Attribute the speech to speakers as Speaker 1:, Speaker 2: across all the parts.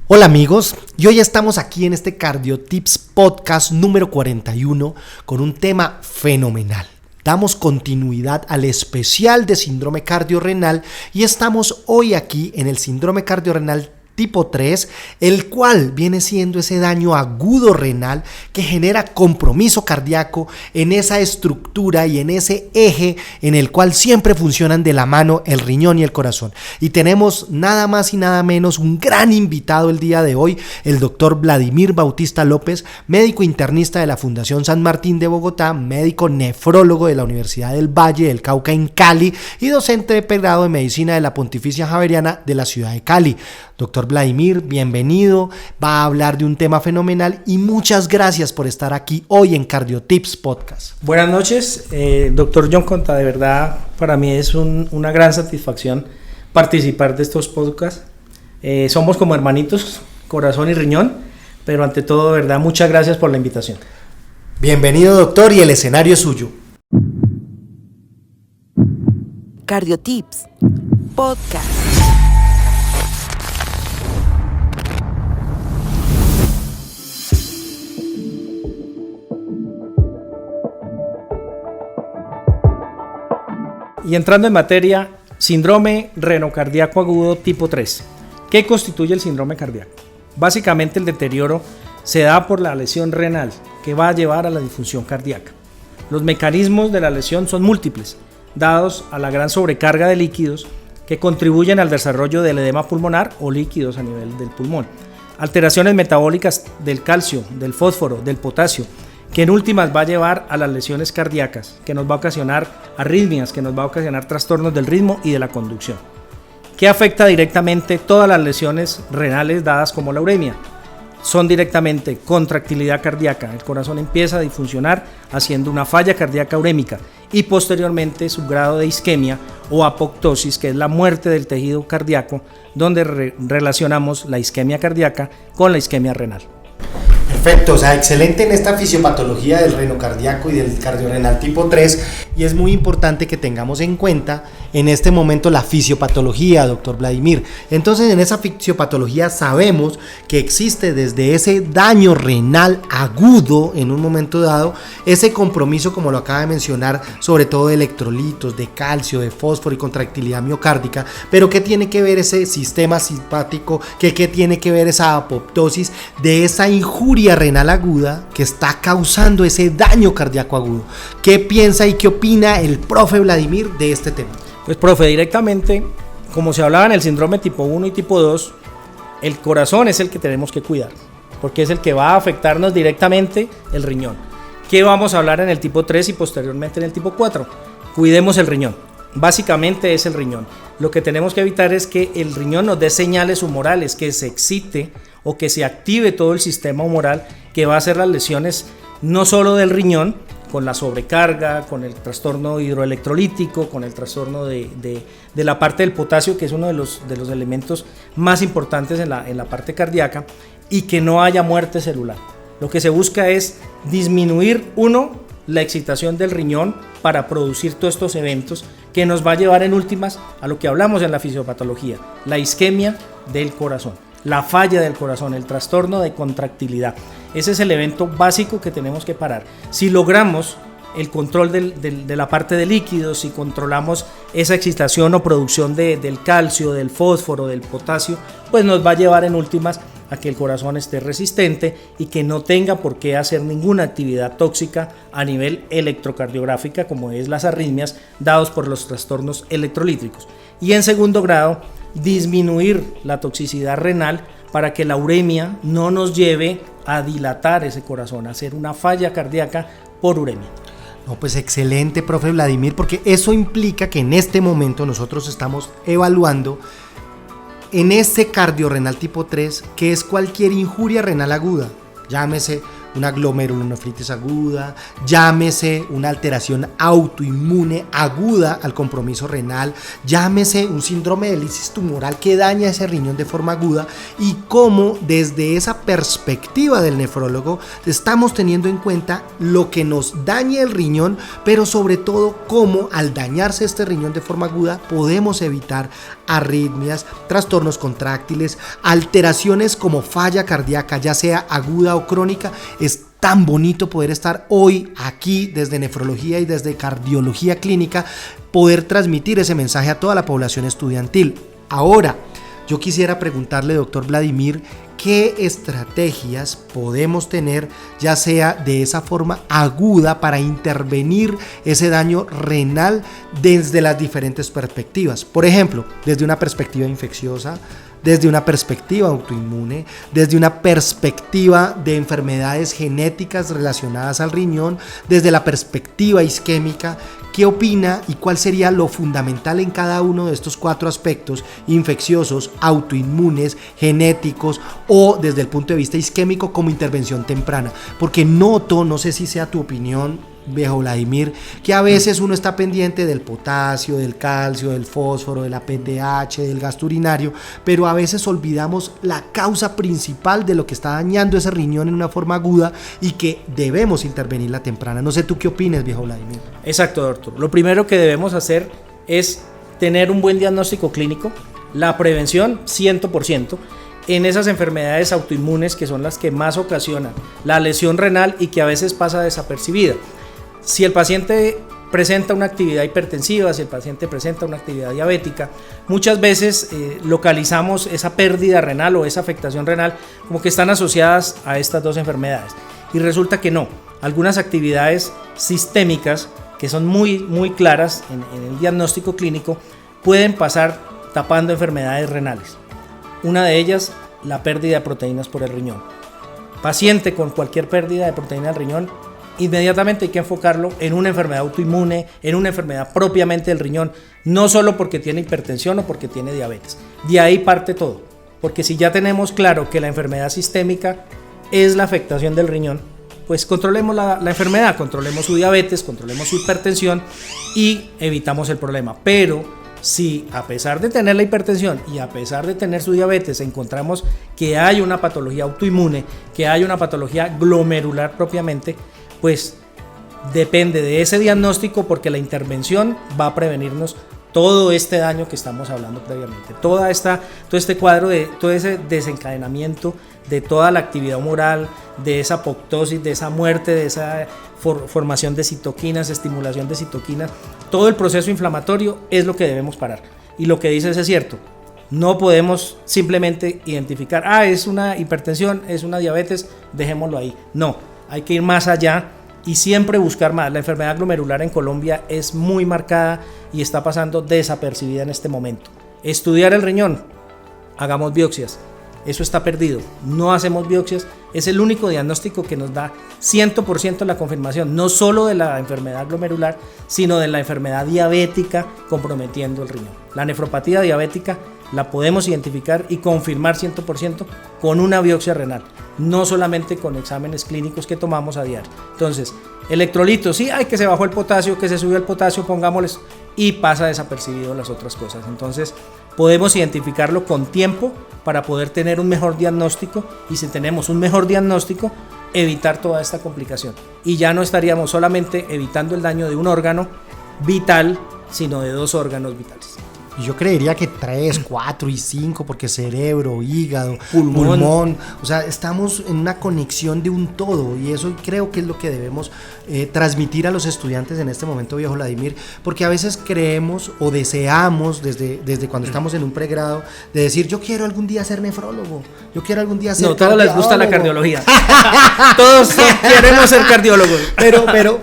Speaker 1: Hola amigos, y hoy estamos aquí en este CardioTips Podcast número 41 con un tema fenomenal. Damos continuidad al especial de síndrome cardiorrenal y estamos hoy aquí en el síndrome cardiorrenal tipo 3, el cual viene siendo ese daño agudo renal que genera compromiso cardíaco en esa estructura y en ese eje en el cual siempre funcionan de la mano el riñón y el corazón. Y tenemos nada más y nada menos un gran invitado el día de hoy, el doctor Vladimir Bautista López, médico internista de la Fundación San Martín de Bogotá, médico nefrólogo de la Universidad del Valle del Cauca en Cali y docente de pregrado de medicina de la Pontificia Javeriana de la ciudad de Cali. Doctor Vladimir, bienvenido, va a hablar de un tema fenomenal y muchas gracias por estar aquí hoy en CardioTips Podcast.
Speaker 2: Buenas noches, doctor John Conta, de verdad para mí es una gran satisfacción participar de estos podcasts. Somos como hermanitos, corazón y riñón, pero ante todo, de verdad, muchas gracias por la invitación.
Speaker 1: Bienvenido, doctor, y el escenario es suyo.
Speaker 3: CardioTips Podcast.
Speaker 2: Y entrando en materia, síndrome renocardíaco agudo tipo 3. ¿Qué constituye el síndrome cardíaco? Básicamente el deterioro se da por la lesión renal que va a llevar a la disfunción cardíaca. Los mecanismos de la lesión son múltiples, dados a la gran sobrecarga de líquidos que contribuyen al desarrollo del edema pulmonar o líquidos a nivel del pulmón. Alteraciones metabólicas del calcio, del fósforo, del potasio, que en últimas va a llevar a las lesiones cardíacas, que nos va a ocasionar arritmias, que nos va a ocasionar trastornos del ritmo y de la conducción. ¿Qué afecta directamente todas las lesiones renales dadas como la uremia? Son directamente contractilidad cardíaca, el corazón empieza a disfuncionar haciendo una falla cardíaca urémica y posteriormente su grado de isquemia o apoptosis, que es la muerte del tejido cardíaco, donde relacionamos la isquemia cardíaca con la isquemia renal.
Speaker 1: Perfecto, o sea, excelente en esta fisiopatología del renocardíaco y del cardiorrenal tipo 3, y es muy importante que tengamos en cuenta en este momento la fisiopatología, doctor Vladimir. Entonces, en esa fisiopatología sabemos que existe desde ese daño renal agudo en un momento dado, ese compromiso, como lo acaba de mencionar, sobre todo de electrolitos, de calcio, de fósforo y contractilidad miocárdica, pero ¿qué tiene que ver ese sistema simpático? ¿Qué tiene que ver esa apoptosis de esa injuria renal aguda que está causando ese daño cardíaco agudo? ¿Qué piensa y qué opina el profe Vladimir de este tema?
Speaker 2: Pues profe, directamente, como se hablaba en el síndrome tipo 1 y tipo 2, el corazón es el que tenemos que cuidar, porque es el que va a afectarnos directamente el riñón. ¿Qué vamos a hablar en el tipo 3 y posteriormente en el tipo 4? Cuidemos el riñón, básicamente es el riñón. Lo que tenemos que evitar es que el riñón nos dé señales humorales, que se excite o que se active todo el sistema humoral, que va a hacer las lesiones no solo del riñón, con la sobrecarga, con el trastorno hidroelectrolítico, con el trastorno de la parte del potasio, que es uno de los elementos más importantes en la parte cardíaca, y que no haya muerte celular. Lo que se busca es disminuir, la excitación del riñón para producir todos estos eventos que nos va a llevar en últimas a lo que hablamos en la fisiopatología, la isquemia del corazón, la falla del corazón, el trastorno de contractilidad. Ese es el evento básico que tenemos que parar. Si logramos el control de la parte de líquidos, si controlamos esa excitación o producción del calcio, del fósforo, del potasio, pues nos va a llevar en últimas a que el corazón esté resistente y que no tenga por qué hacer ninguna actividad tóxica a nivel electrocardiográfica, como es las arritmias dados por los trastornos electrolíticos. Y en segundo grado, disminuir la toxicidad renal para que la uremia no nos lleve a dilatar ese corazón, a hacer una falla cardíaca por uremia.
Speaker 1: No, pues excelente, profe Vladimir, porque eso implica que en este momento nosotros estamos evaluando en este cardiorrenal tipo 3, que es cualquier injuria renal aguda, llámese una glomerulonefritis aguda, llámese una alteración autoinmune aguda al compromiso renal, llámese un síndrome de lisis tumoral que daña ese riñón de forma aguda, y cómo desde esa perspectiva del nefrólogo estamos teniendo en cuenta lo que nos daña el riñón, pero sobre todo cómo al dañarse este riñón de forma aguda podemos evitar arritmias, trastornos contráctiles, alteraciones como falla cardíaca, ya sea aguda o crónica. Es tan bonito poder estar hoy aquí desde nefrología y desde cardiología clínica, poder transmitir ese mensaje a toda la población estudiantil. Ahora, yo quisiera preguntarle, doctor Vladimir, ¿qué estrategias podemos tener, ya sea de esa forma aguda, para intervenir ese daño renal desde las diferentes perspectivas? Por ejemplo, desde una perspectiva infecciosa, desde una perspectiva autoinmune, desde una perspectiva de enfermedades genéticas relacionadas al riñón, desde la perspectiva isquémica. ¿Qué opina y cuál sería lo fundamental en cada uno de estos 4 aspectos: infecciosos, autoinmunes, genéticos, o desde el punto de vista isquémico como intervención temprana? Porque noto, no sé si sea tu opinión, viejo Vladimir, que a veces uno está pendiente del potasio, del calcio, del fósforo, de la PTH, del gasto urinario, pero a veces olvidamos la causa principal de lo que está dañando ese riñón en una forma aguda y que debemos intervenir la temprana. No sé tú qué opinas, viejo Vladimir.
Speaker 2: Exacto, doctor. Lo primero que debemos hacer es tener un buen diagnóstico clínico, la prevención 100%, en esas enfermedades autoinmunes que son las que más ocasionan la lesión renal y que a veces pasa desapercibida. Si el paciente presenta una actividad hipertensiva, si el paciente presenta una actividad diabética, muchas veces localizamos esa pérdida renal o esa afectación renal como que están asociadas a estas 2 enfermedades, y resulta que no. Algunas actividades sistémicas que son muy claras en el diagnóstico clínico pueden pasar tapando enfermedades renales. Una de ellas, la pérdida de proteínas por el riñón. Paciente con cualquier pérdida de proteína del riñón, inmediatamente hay que enfocarlo en una enfermedad autoinmune, en una enfermedad propiamente del riñón, no solo porque tiene hipertensión o porque tiene diabetes. De ahí parte todo, porque si ya tenemos claro que la enfermedad sistémica es la afectación del riñón, pues controlemos la enfermedad, controlemos su diabetes, controlemos su hipertensión y evitamos el problema. Pero si a pesar de tener la hipertensión y a pesar de tener su diabetes encontramos que hay una patología autoinmune, que hay una patología glomerular propiamente, pues depende de ese diagnóstico, porque la intervención va a prevenirnos todo este daño que estamos hablando previamente, todo este cuadro, de todo ese desencadenamiento de toda la actividad humoral, de esa apoptosis, de esa muerte, de esa formación de citoquinas, estimulación de citoquinas. Todo el proceso inflamatorio es lo que debemos parar. Y lo que dices es cierto, no podemos simplemente identificar, es una hipertensión, es una diabetes, dejémoslo ahí. No, hay que ir más allá y siempre buscar más. La enfermedad glomerular en Colombia es muy marcada y está pasando desapercibida en este momento. Estudiar el riñón, hagamos biopsias. Eso está perdido, no hacemos biopsias, es el único diagnóstico que nos da 100% la confirmación, no solo de la enfermedad glomerular, sino de la enfermedad diabética comprometiendo el riñón. La nefropatía diabética la podemos identificar y confirmar 100% con una biopsia renal, no solamente con exámenes clínicos que tomamos a diario. Entonces, electrolitos, sí, que se bajó el potasio, que se subió el potasio, pongámosles, y pasa desapercibido las otras cosas. Entonces, podemos identificarlo con tiempo para poder tener un mejor diagnóstico, y si tenemos un mejor diagnóstico, evitar toda esta complicación. Y ya no estaríamos solamente evitando el daño de un órgano vital, sino de 2 órganos vitales.
Speaker 1: Y yo creería que 3, 4 y 5, porque cerebro, hígado, pulmón, o sea, estamos en una conexión de un todo, y eso creo que es lo que debemos transmitir a los estudiantes en este momento, viejo Vladimir, porque a veces creemos o deseamos desde cuando estamos en un pregrado de decir, yo quiero algún día ser nefrólogo, yo quiero algún día ser
Speaker 2: cardiólogo. No, todos les gusta la cardiología. Todos queremos ser cardiólogos.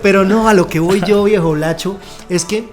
Speaker 1: Pero no, a lo que voy yo, viejo Lacho, es que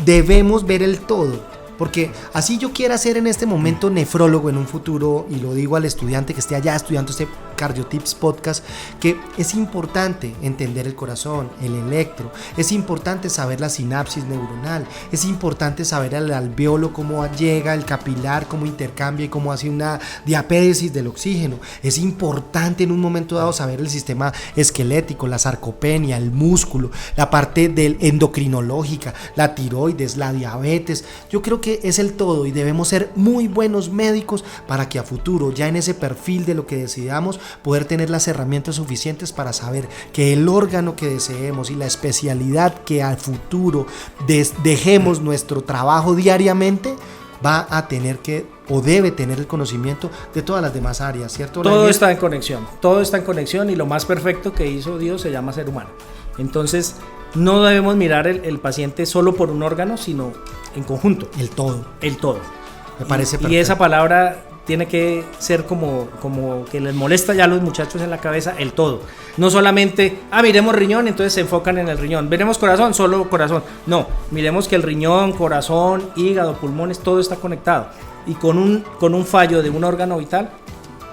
Speaker 1: debemos ver el todo. porque así yo quiera ser en este momento nefrólogo en un futuro, y lo digo al estudiante que esté allá estudiando este CardioTips Podcast, que es importante entender el corazón, el electro, es importante saber la sinapsis neuronal, es importante saber el alveolo, cómo llega el capilar, cómo intercambia y cómo hace una diapéresis del oxígeno, es importante en un momento dado saber el sistema esquelético, la sarcopenia, el músculo, la parte del endocrinológica, la tiroides, la diabetes. Yo creo que es el todo y debemos ser muy buenos médicos para que a futuro, ya en ese perfil de lo que decidamos, poder tener las herramientas suficientes para saber que el órgano que deseemos y la especialidad que al futuro dejemos nuestro trabajo diariamente va a tener que o debe tener el conocimiento de todas las demás áreas, ¿cierto?
Speaker 2: Todo está en conexión y lo más perfecto que hizo Dios se llama ser humano. Entonces no debemos mirar el paciente solo por un órgano, sino en conjunto.
Speaker 1: El todo. Me parece perfecto.
Speaker 2: Y esa palabra tiene que ser como que les molesta ya a los muchachos en la cabeza, el todo. No solamente, miremos riñón, entonces se enfocan en el riñón. Veremos corazón, solo corazón. No, miremos que el riñón, corazón, hígado, pulmones, todo está conectado. Y con un fallo de un órgano vital,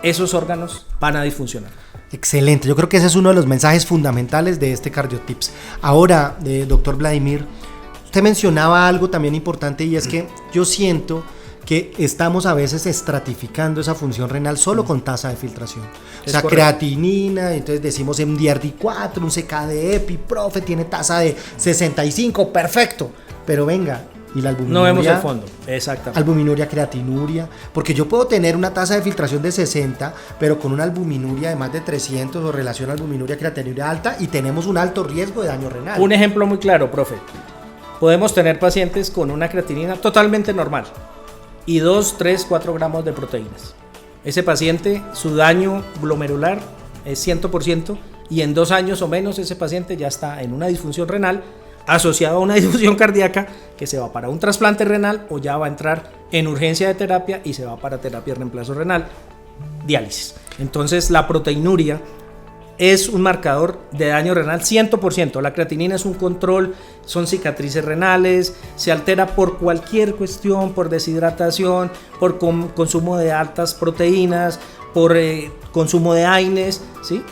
Speaker 2: esos órganos van a disfuncionar.
Speaker 1: Excelente, yo creo que ese es uno de los mensajes fundamentales de este CardioTips. Ahora, doctor Vladimir, usted mencionaba algo también importante, y es que yo siento que estamos a veces estratificando esa función renal solo con tasa de filtración. O sea, creatinina, entonces decimos MDRD4, un CKD-EPI, profe, tiene tasa de 65, perfecto. Pero venga, y la albuminuria.
Speaker 2: No vemos el fondo, exactamente.
Speaker 1: Albuminuria, creatinuria, porque yo puedo tener una tasa de filtración de 60, pero con una albuminuria de más de 300 o relación albuminuria-creatinuria alta, y tenemos un alto riesgo de daño renal.
Speaker 2: Un ejemplo muy claro, profe. Podemos tener pacientes con una creatinina totalmente normal y 2, 3, 4 gramos de proteínas. Ese paciente, su daño glomerular es 100%, y en 2 años o menos ese paciente ya está en una disfunción renal asociada a una disfunción cardíaca, que se va para un trasplante renal o ya va a entrar en urgencia de terapia y se va para terapia de reemplazo renal, diálisis. Entonces la proteinuria es un marcador de daño renal 100%. La creatinina es un control, son cicatrices renales, se altera por cualquier cuestión, por deshidratación, por consumo de altas proteínas, por consumo de AINES, ¿sí?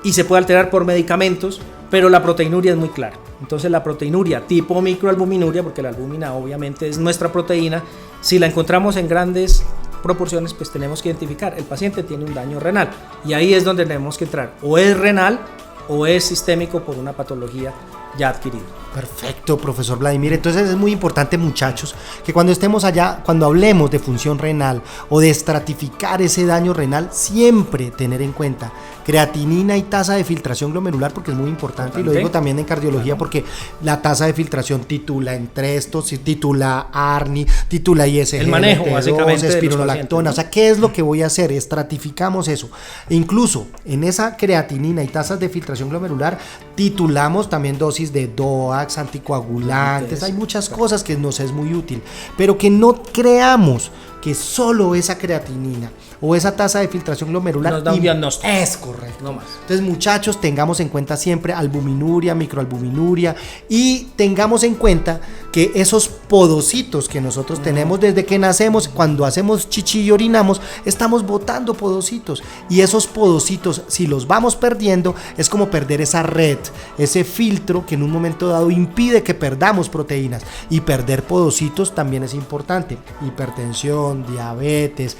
Speaker 2: Y se puede alterar por medicamentos, pero la proteinuria es muy clara. Entonces la proteinuria tipo microalbuminuria, porque la albúmina obviamente es nuestra proteína, si la encontramos en grandes proporciones, pues tenemos que identificar, el paciente tiene un daño renal, y ahí es donde tenemos que entrar, o es renal o es sistémico por una patología ya adquirida.
Speaker 1: Perfecto, profesor Vladimir. Entonces es muy importante, muchachos, que cuando estemos allá, cuando hablemos de función renal o de estratificar ese daño renal, siempre tener en cuenta creatinina y tasa de filtración glomerular, porque es muy importante. Y lo digo también en cardiología, porque la tasa de filtración titula Entresto, titula ARNI, titula ISGLT2,
Speaker 2: el manejo básicamente
Speaker 1: espironolactona. O sea, ¿qué es lo que voy a hacer? Estratificamos eso. E incluso en esa creatinina y tasas de filtración glomerular titulamos también dosis de DOACs, anticoagulantes. Hay muchas cosas que nos es muy útil, pero que no creamos que solo esa creatinina o esa tasa de filtración glomerular
Speaker 2: nos da un diagnóstico.
Speaker 1: Es correcto.
Speaker 2: No más.
Speaker 1: Entonces, muchachos, tengamos en cuenta siempre albuminuria, microalbuminuria, y tengamos en cuenta que esos podocitos que nosotros tenemos desde que nacemos, cuando hacemos chichi y orinamos, estamos botando podocitos, y esos podocitos, si los vamos perdiendo, es como perder esa red, ese filtro que en un momento dado impide que perdamos proteínas, y perder podocitos también es importante. Hipertensión, diabetes,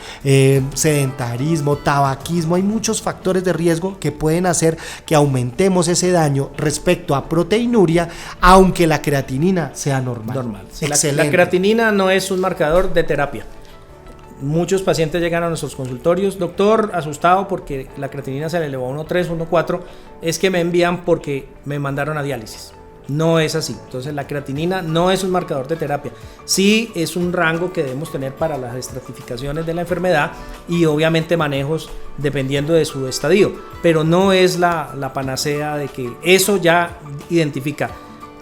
Speaker 1: sedentarismo, tabaquismo, hay muchos factores de riesgo que pueden hacer que aumentemos ese daño respecto a proteinuria, aunque la creatinina sea normal.
Speaker 2: Sí, la creatinina no es un marcador de terapia. Muchos pacientes llegan a nuestros consultorios, doctor, asustado porque la creatinina se le elevó a 1.3, 1.4, es que me envían porque me mandaron a diálisis. No es así. Entonces la creatinina no es un marcador de terapia. Sí es un rango que debemos tener para las estratificaciones de la enfermedad y obviamente manejos dependiendo de su estadio, pero no es la panacea de que eso ya identifica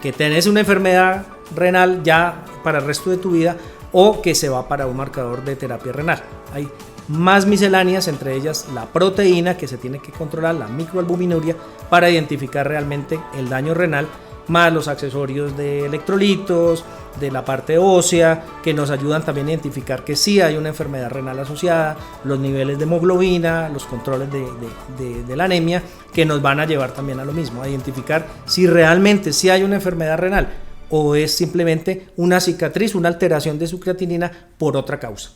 Speaker 2: que tenés una enfermedad renal ya para el resto de tu vida o que se va para un marcador de terapia renal. Hay más misceláneas, entre ellas la proteína que se tiene que controlar, la microalbuminuria, para identificar realmente el daño renal más los accesorios de electrolitos, de la parte ósea, que nos ayudan también a identificar que sí hay una enfermedad renal asociada, los niveles de hemoglobina, los controles de la anemia, que nos van a llevar también a lo mismo, a identificar si realmente sí hay una enfermedad renal o es simplemente una cicatriz, una alteración de su creatinina por otra causa.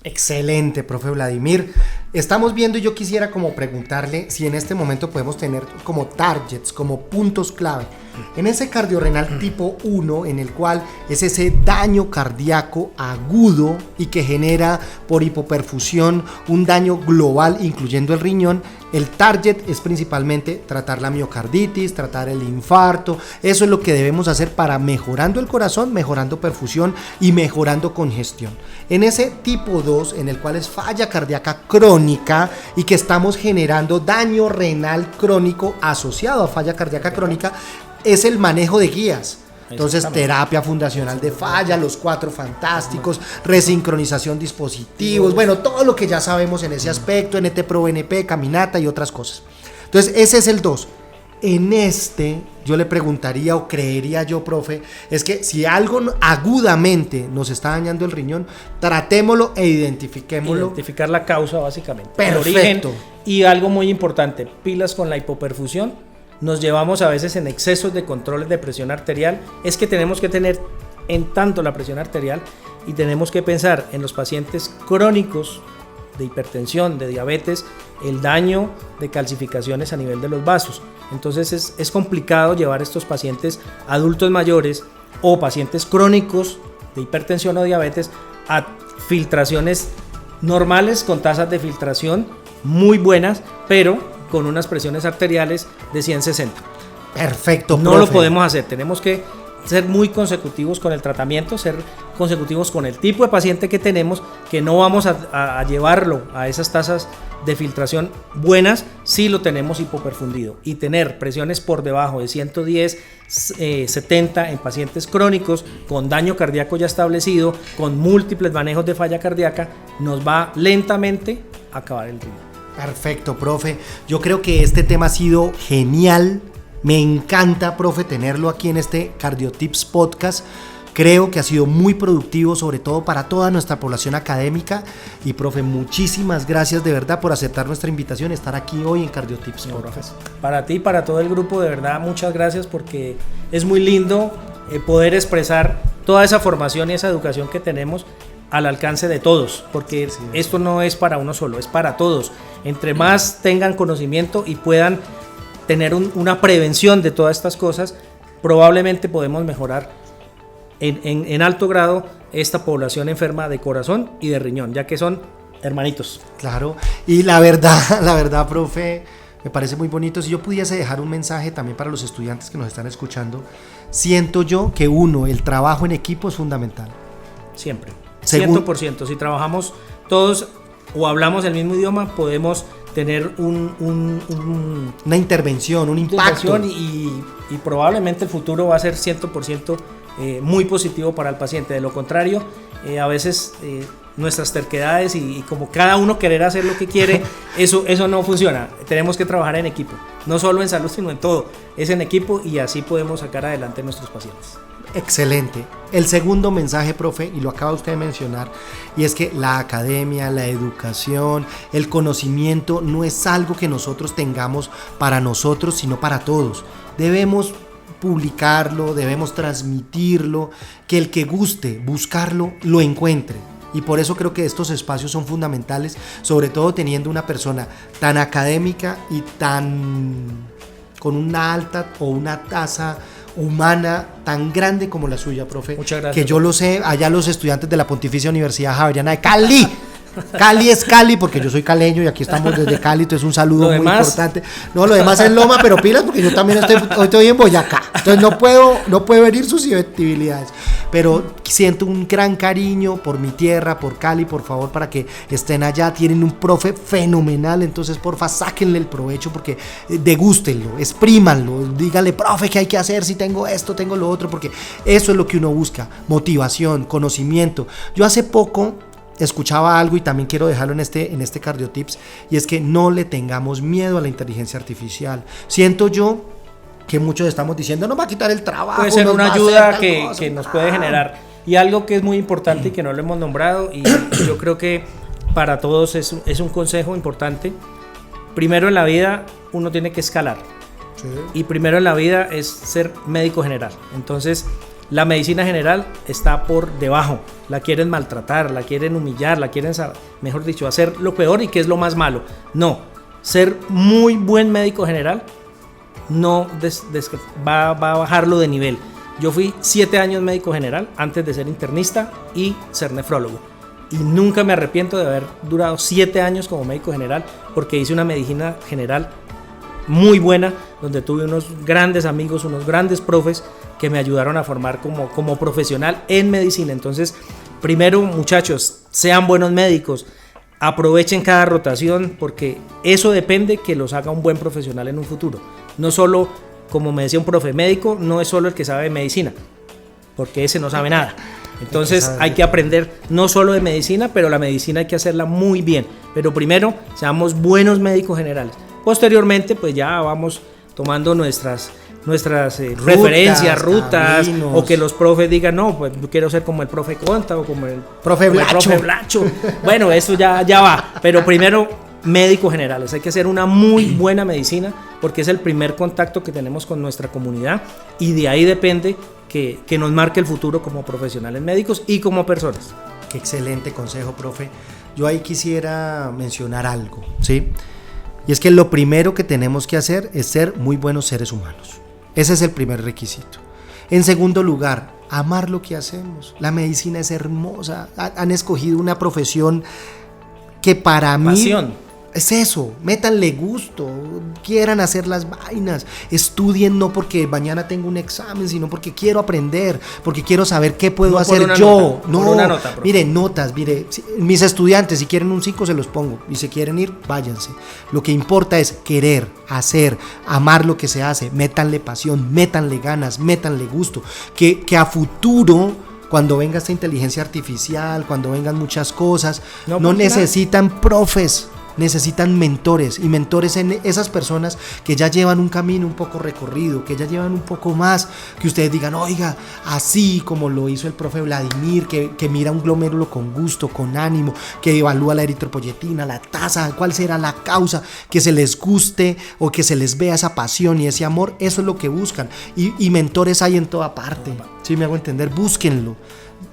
Speaker 1: Excelente, profe Vladimir. Estamos viendo y yo quisiera como preguntarle si en este momento podemos tener como targets, como puntos clave. En ese cardiorrenal tipo 1, en el cual es ese daño cardíaco agudo y que genera por hipoperfusión un daño global incluyendo el riñón, el target es principalmente tratar la miocarditis, tratar el infarto. Eso es lo que debemos hacer para mejorando el corazón, mejorando perfusión y mejorando congestión. En ese tipo 2, en el cual es falla cardíaca crónica y que estamos generando daño renal crónico asociado a falla cardíaca crónica, es el manejo de guías. Entonces, terapia fundacional de falla, los 4 fantásticos, resincronización dispositivos, bueno, todo lo que ya sabemos en ese aspecto, NT-proBNP, caminata y otras cosas. Entonces, ese es el 2. En este, yo le preguntaría o creería yo, profe, es que si algo agudamente nos está dañando el riñón, tratémoslo e identifiquémoslo.
Speaker 2: Identificar la causa, básicamente.
Speaker 1: Perfecto.
Speaker 2: Y algo muy importante, pilas con la hipoperfusión. Nos llevamos a veces en excesos de controles de presión arterial. Es que tenemos que tener en tanto la presión arterial y tenemos que pensar en los pacientes crónicos de hipertensión, de diabetes, el daño de calcificaciones a nivel de los vasos. Entonces es complicado llevar estos pacientes adultos mayores o pacientes crónicos de hipertensión o diabetes a filtraciones normales con tasas de filtración muy buenas, pero con unas presiones arteriales de 160.
Speaker 1: Perfecto,
Speaker 2: no
Speaker 1: profe.
Speaker 2: lo podemos hacer, tenemos que ser muy consecutivos con el tratamiento, ser consecutivos con el tipo de paciente que tenemos, que no vamos a llevarlo a esas tasas de filtración buenas si lo tenemos hipoperfundido, y tener presiones por debajo de 110, 70 en pacientes crónicos con daño cardíaco ya establecido, con múltiples manejos de falla cardíaca, nos va lentamente a acabar el riñón.
Speaker 1: Perfecto, profe. Yo creo que este tema ha sido genial. Me encanta, profe, tenerlo aquí en este CardioTips Podcast. Creo que ha sido muy productivo, sobre todo para toda nuestra población académica. Y, profe, muchísimas gracias de verdad por aceptar nuestra invitación y estar aquí hoy en CardioTips Podcast.
Speaker 2: Para ti, para todo el grupo, de verdad, muchas gracias, porque es muy lindo poder expresar toda esa formación y esa educación que tenemos al alcance de todos, porque esto no es para uno solo, es para todos. Entre más tengan conocimiento y puedan tener una prevención de todas estas cosas, probablemente podemos mejorar en alto grado esta población enferma de corazón y de riñón, ya que son hermanitos.
Speaker 1: Claro, y la verdad, profe, me parece muy bonito. Si yo pudiese dejar un mensaje también para los estudiantes que nos están escuchando, siento yo que el trabajo en equipo es fundamental.
Speaker 2: Siempre. 100%. Si trabajamos todos o hablamos el mismo idioma, podemos tener una
Speaker 1: intervención, un impacto.
Speaker 2: Y probablemente el futuro va a ser 100% muy positivo para el paciente. De lo contrario, a veces nuestras terquedades y como cada uno querer hacer lo que quiere, eso no funciona. Tenemos que trabajar en equipo, no solo en salud, sino en todo. Es en equipo, y así podemos sacar adelante a nuestros pacientes.
Speaker 1: Excelente. El segundo mensaje, profe, y lo acaba usted de mencionar, y es que la academia, la educación, el conocimiento no es algo que nosotros tengamos para nosotros, sino para todos. Debemos publicarlo, debemos transmitirlo, que el que guste buscarlo, lo encuentre. Y por eso creo que estos espacios son fundamentales, sobre todo teniendo una persona tan académica y con una alta o una tasa humana tan grande como la suya, profe.
Speaker 2: Muchas gracias.
Speaker 1: Que yo lo sé, allá los estudiantes de la Pontificia Universidad Javeriana de Cali. Cali es Cali, porque yo soy caleño y aquí estamos desde Cali, entonces un saludo muy importante. No, lo demás es Loma, pero pilas, porque yo también estoy en Boyacá, entonces no puedo herir susceptibilidades, pero siento un gran cariño por mi tierra, por Cali. Por favor, para que estén allá, tienen un profe fenomenal, entonces porfa, sáquenle el provecho, porque degústenlo, exprímanlo, díganle, profe, ¿qué hay que hacer si tengo esto, tengo lo otro? Porque eso es lo que uno busca, motivación, conocimiento. Yo hace poco escuchaba algo y también quiero dejarlo en este CardioTips, y es que no le tengamos miedo a la inteligencia artificial. Siento yo que muchos estamos diciendo, nos va a quitar el trabajo.
Speaker 2: Puede ser
Speaker 1: nos
Speaker 2: una
Speaker 1: va a
Speaker 2: ayuda
Speaker 1: hacer tal cosa.
Speaker 2: que nos puede generar. Y algo que es muy importante y que no lo hemos nombrado, y yo creo que para todos es un consejo importante. Primero en la vida uno tiene que escalar.
Speaker 1: Sí.
Speaker 2: Y primero en la vida es ser médico general. Entonces, la medicina general está por debajo. La quieren maltratar, la quieren humillar, la quieren, mejor dicho, hacer lo peor y que es lo más malo. No, ser muy buen médico general no va a bajarlo de nivel. Yo fui 7 años médico general antes de ser internista y ser nefrólogo. Y nunca me arrepiento de haber durado 7 años como médico general, porque hice una medicina general muy buena, donde tuve unos grandes amigos, unos grandes profes que me ayudaron a formar como profesional en medicina. Entonces, primero, muchachos, sean buenos médicos, aprovechen cada rotación, porque eso depende que los haga un buen profesional en un futuro. No solo, como me decía un profe médico, no es solo el que sabe de medicina, porque ese no sabe nada. Entonces hay que aprender no solo de medicina, pero la medicina hay que hacerla muy bien. Pero primero, seamos buenos médicos generales. Posteriormente, pues ya vamos tomando nuestras referencias, rutas, caminos. O que los profes digan, no, pues yo quiero ser como el profe Conta o como el
Speaker 1: profe
Speaker 2: Blacho. Bueno, eso ya va. Pero primero, médicos generales. Hay que hacer una muy buena medicina, porque es el primer contacto que tenemos con nuestra comunidad, y de ahí depende que nos marque el futuro como profesionales médicos y como personas.
Speaker 1: Qué excelente consejo, profe. Yo ahí quisiera mencionar algo, ¿sí? Y es que lo primero que tenemos que hacer es ser muy buenos seres humanos. Ese es el primer requisito. En segundo lugar, amar lo que hacemos. La medicina es hermosa. Han escogido una profesión que para mí...
Speaker 2: Pasión.
Speaker 1: Es eso, métanle gusto, quieran hacer las vainas, estudien no porque mañana tengo un examen, sino porque quiero aprender, porque quiero saber qué puedo hacer yo. Mire, notas, mis estudiantes, si quieren un 5 se los pongo, y si quieren ir, váyanse. Lo que importa es querer, hacer, amar lo que se hace, métanle pasión, métanle ganas, métanle gusto, que a futuro, cuando venga esta inteligencia artificial, cuando vengan muchas cosas, no necesitan profes. Necesitan mentores, y mentores en esas personas que ya llevan un camino un poco recorrido, que ya llevan un poco más, que ustedes digan, oiga, así como lo hizo el profe Vladimir, que mira un glomérulo con gusto, con ánimo, que evalúa la eritropoyetina, la tasa, cuál será la causa, que se les guste o que se les vea esa pasión y ese amor. Eso es lo que buscan, y mentores hay en toda parte, ¿sí me hago entender? Búsquenlo.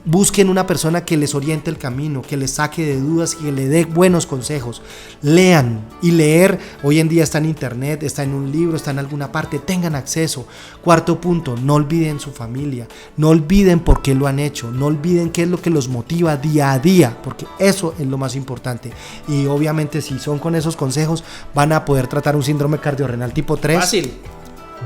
Speaker 1: Busquen una persona que les oriente el camino, que les saque de dudas y que le dé buenos consejos. Lean, y leer hoy en día está en internet, está en un libro, está en alguna parte, tengan acceso. Cuarto punto, no olviden su familia, no olviden por qué lo han hecho, no olviden qué es lo que los motiva día a día, porque eso es lo más importante. Y obviamente si son con esos consejos van a poder tratar un síndrome cardiorrenal tipo 3.
Speaker 2: Fácil.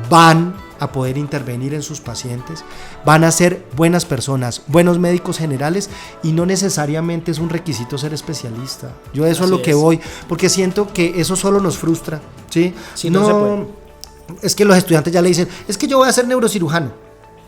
Speaker 1: Van a poder intervenir en sus pacientes, van a ser buenas personas, buenos médicos generales, y no necesariamente es un requisito ser especialista. Yo a eso es lo que voy, porque siento que eso solo nos frustra, ¿sí?
Speaker 2: Sí, no se puede.
Speaker 1: Es que los estudiantes ya le dicen, es que yo voy a ser neurocirujano.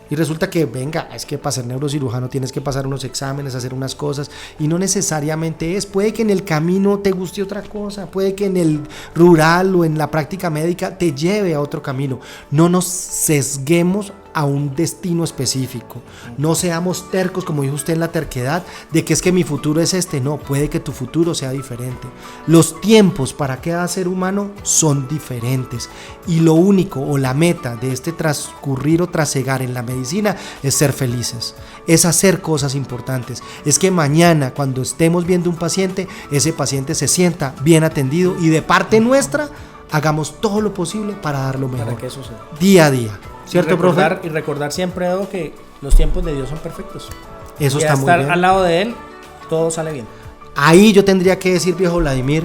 Speaker 1: Y resulta que, venga, es que para ser neurocirujano tienes que pasar unos exámenes, hacer unas cosas, y no necesariamente es. Puede que en el camino te guste otra cosa, puede que en el rural o en la práctica médica te lleve a otro camino. No nos sesguemos a un destino específico. No seamos tercos, como dijo usted, en la terquedad de que es que mi futuro es este. No, puede que tu futuro sea diferente. Los tiempos para cada ser humano son diferentes, y lo único o la meta de este transcurrir o trasegar en la medicina es ser felices, es hacer cosas importantes, es que mañana cuando estemos viendo un paciente, ese paciente se sienta bien atendido, y de parte nuestra hagamos todo lo posible para dar lo mejor,
Speaker 2: para que eso sea
Speaker 1: día a día. ¿Cierto, profe?
Speaker 2: Y recordar siempre, Edo, que los tiempos de Dios son perfectos.
Speaker 1: Eso
Speaker 2: y
Speaker 1: está muy bien.
Speaker 2: Estar al lado de Él, todo sale bien.
Speaker 1: Ahí yo tendría que decir, viejo Vladimir,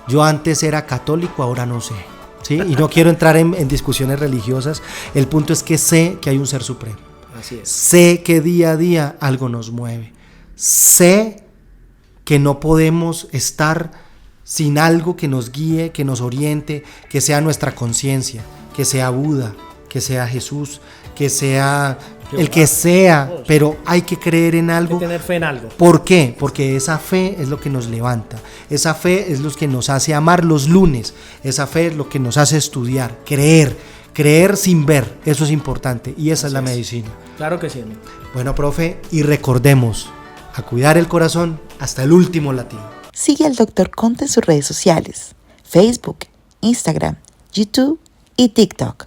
Speaker 1: yo antes era católico, ahora no sé, ¿sí? Y no quiero entrar en discusiones religiosas. El punto es que sé que hay un ser supremo.
Speaker 2: Así es.
Speaker 1: Sé que día a día algo nos mueve. Sé que no podemos estar sin algo que nos guíe, que nos oriente, que sea nuestra conciencia, que sea Buda, que sea Jesús, que sea el que sea, pero hay que creer en algo.
Speaker 2: Hay que tener fe en algo.
Speaker 1: ¿Por qué? Porque esa fe es lo que nos levanta, esa fe es lo que nos hace amar los lunes, esa fe es lo que nos hace estudiar, creer Creer sin ver, eso es importante y esa es la medicina.
Speaker 2: Claro que sí, amigo.
Speaker 1: Bueno, profe, y recordemos a cuidar el corazón hasta el último latido.
Speaker 3: Sigue al Dr. Conte en sus redes sociales, Facebook, Instagram, YouTube y TikTok.